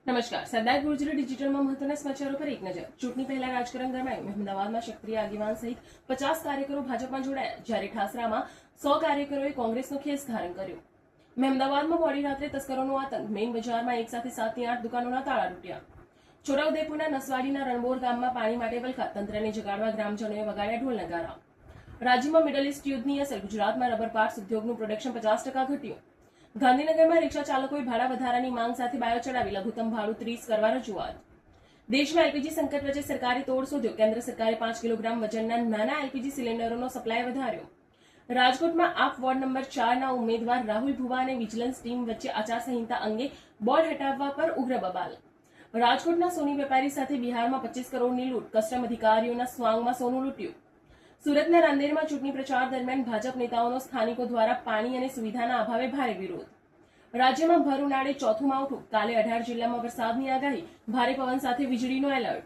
નમસ્કાર. સરદાર ગુર્જર ડિજિટલમાં મહત્વના સમાચારો પર એક નજર. ચૂંટણી પહેલા રાજકારણ ગરમાયું. અમદાવાદમાં ક્ષત્રિય આગેવાન સહિત 50 કાર્યકરો ભાજપમાં જોડાયા, જ્યારે ઠાસરામાં 100 કાર્યકરોએ કોંગ્રેસનો ખેસ ધારણ કર્યો. અમદાવાદમાં મોડી રાત્રે તસ્કરોનો આતંક. મેઇન બજારમાં એક સાથે 7 થી 8 દુકાનોના તાળા તૂટ્યા. છોટાઉદેપુરના નસવાડીના રણબોર ગામમાં પાણી માટે વલખા. તંત્રને જગાડવા ગ્રામજનોએ વગાડ્યા ઢોલ નગારા. રાજ્યમાં મિડલ ઇસ્ટ યુદ્ધની અસર. ગુજરાતમાં રબર પાર્ટ્સ ઉદ્યોગનું પ્રોડક્શન 50% ઘટ્યું. ગાંધીનગરમાં રિક્ષા ચાલકોએ ભાડા વધારાની માંગ સાથે બાયો ચડાવી. લઘુત્તમ ભાડું 30 કરવા રજૂઆત. દેશમાં એલપીજી સંકટ વચ્ચે સરકારે તોડ શોધ્યો. કેન્દ્ર સરકારે 5 કિલોગ્રામ વજનના નાના એલપીજી સિલિન્ડરોનો સપ્લાય વધાર્યો. રાજકોટમાં આપ વોર્ડ નંબર 4ના ઉમેદવાર રાહુલ ભુવા અને વિજિલન્સ ટીમ વચ્ચે આચારસંહિતા અંગે બોર્ડ હટાવવા પર ઉગ્ર બબાલ. રાજકોટના સોની વેપારી સાથે બિહારમાં 25 કરોડની લૂંટ. કસ્ટમ અધિકારીઓના સ્વાંગમાં સોનું લૂંટ્યું. સુરતના રાંદેરમાં ચૂંટણી પ્રચાર દરમિયાન ભાજપ નેતાઓનો સ્થાનિકો દ્વારા પાણી અને સુવિધાના અભાવે ભારે વિરોધ. રાજ્યમાં ભર ઉનાળે ચોથું માવઠું. કાલે 18 જિલ્લામાં વરસાદની આગાહી. ભારે પવન સાથે વીજળીનો એલર્ટ.